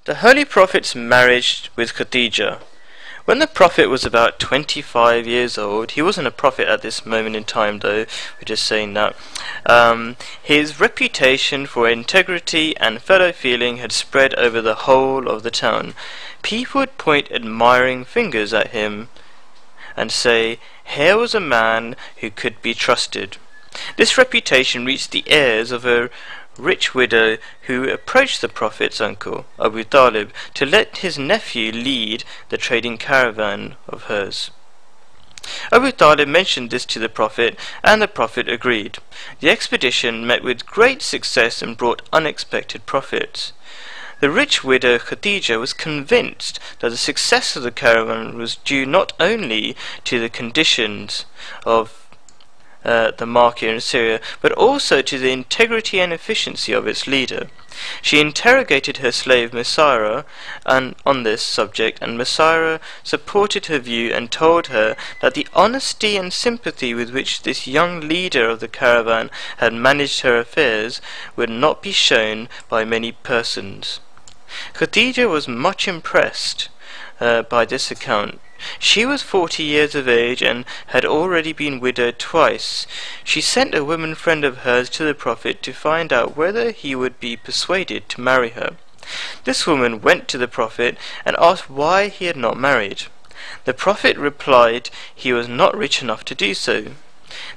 The Holy Prophet's marriage with Khadija. When the Prophet was about 25 years old, he wasn't a prophet at this moment in time though, we're just saying that, his reputation for integrity and fellow feeling had spread over the whole of the town. People would point admiring fingers at him and say, here was a man who could be trusted. This reputation reached the ears of a rich widow who approached the Prophet's uncle, Abu Talib, to let his nephew lead the trading caravan of hers. Abu Talib mentioned this to the Prophet, and the Prophet agreed. The expedition met with great success and brought unexpected profits. The rich widow Khadija was convinced that the success of the caravan was due not only to the conditions of the market in Syria, but also to the integrity and efficiency of its leader. She interrogated her slave Messira on this subject, and Messira supported her view and told her that the honesty and sympathy with which this young leader of the caravan had managed her affairs would not be shown by many persons. Khadija was much impressed by this account. She was 40 years of age and had already been widowed twice. She sent a woman friend of hers to the Prophet to find out whether he would be persuaded to marry her. This woman went to the Prophet and asked why he had not married. The Prophet replied he was not rich enough to do so.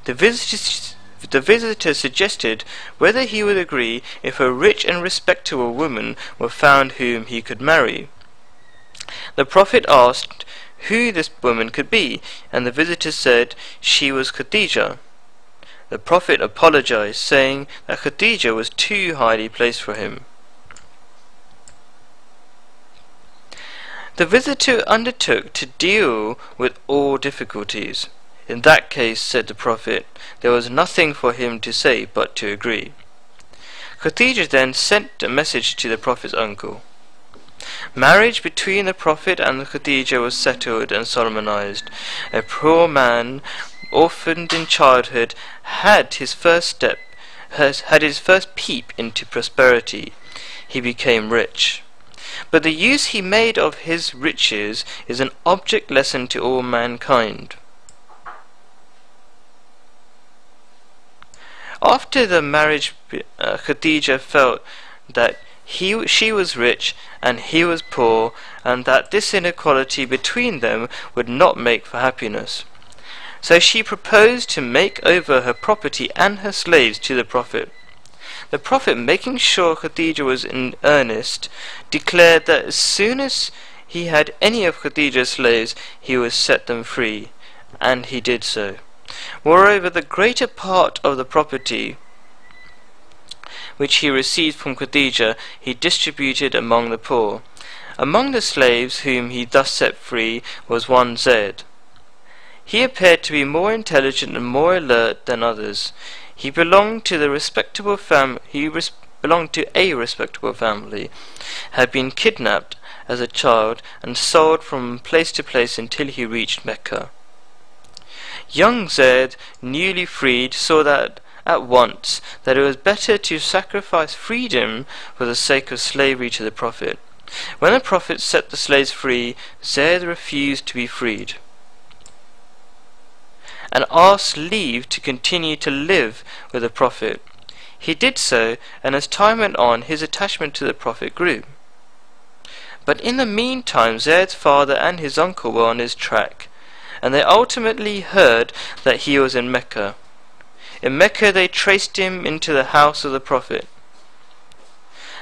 The visitor suggested whether he would agree if a rich and respectable woman were found whom he could marry. The Prophet asked who this woman could be, and the visitor said she was Khadija. The Prophet apologized, saying that Khadija was too highly placed for him. The visitor undertook to deal with all difficulties. In that case, said the Prophet, there was nothing for him to say but to agree. Khadija then sent a message to the Prophet's uncle. Marriage between the Prophet and Khadija was settled and solemnized. A poor man, orphaned in childhood, had his first peep into prosperity. He became rich. But the use he made of his riches is an object lesson to all mankind. After the marriage, Khadija felt that she was rich and he was poor, and that this inequality between them would not make for happiness. So she proposed to make over her property and her slaves to the Prophet. The Prophet, making sure Khadija was in earnest, declared that as soon as he had any of Khadija's slaves, he would set them free, and he did so. Moreover, the greater part of the property which he received from Khadija he distributed among the poor. Among the slaves whom he thus set free was one Zayd. He appeared to be more intelligent and more alert than others. He belonged to a respectable family, had been kidnapped as a child and sold from place to place until he reached Mecca. Young Zayd, newly freed, saw that at once that it was better to sacrifice freedom for the sake of slavery to the Prophet. When the Prophet set the slaves free, Zayd refused to be freed and asked leave to continue to live with the Prophet. He did so, and as time went on, his attachment to the Prophet grew. But in the meantime, Zayd's father and his uncle were on his track, and they ultimately heard that he was in Mecca. In Mecca they traced him into the house of the Prophet.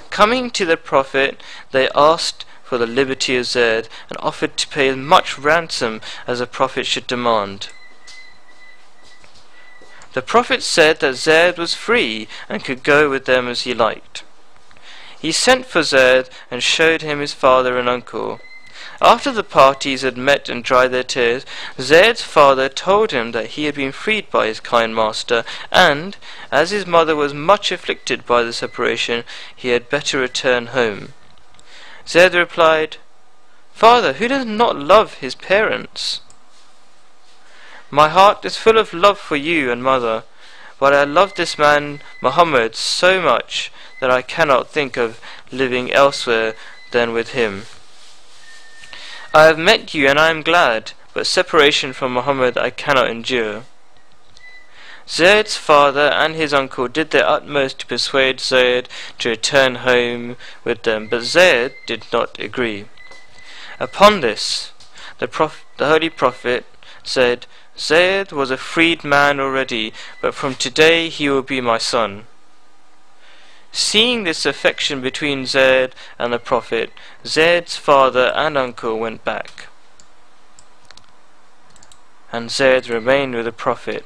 Coming to the Prophet, they asked for the liberty of Zayd and offered to pay as much ransom as the Prophet should demand. The Prophet said that Zayd was free and could go with them as he liked. He sent for Zayd and showed him his father and uncle. After the parties had met and dried their tears, Zayd's father told him that he had been freed by his kind master, and, as his mother was much afflicted by the separation, he had better return home. Zayd replied, "Father, who does not love his parents? My heart is full of love for you and mother, but I love this man Muhammad so much that I cannot think of living elsewhere than with him. I have met you and I am glad, but separation from Muhammad I cannot endure. Zayd's father and his uncle did their utmost to persuade Zayd to return home with them, but Zayd did not agree. Upon this, the Holy Prophet said, Zayd was a freed man already, but from today he will be my son. Seeing this affection between Zayd and the Prophet, Zayd's father and uncle went back, and Zayd remained with the Prophet.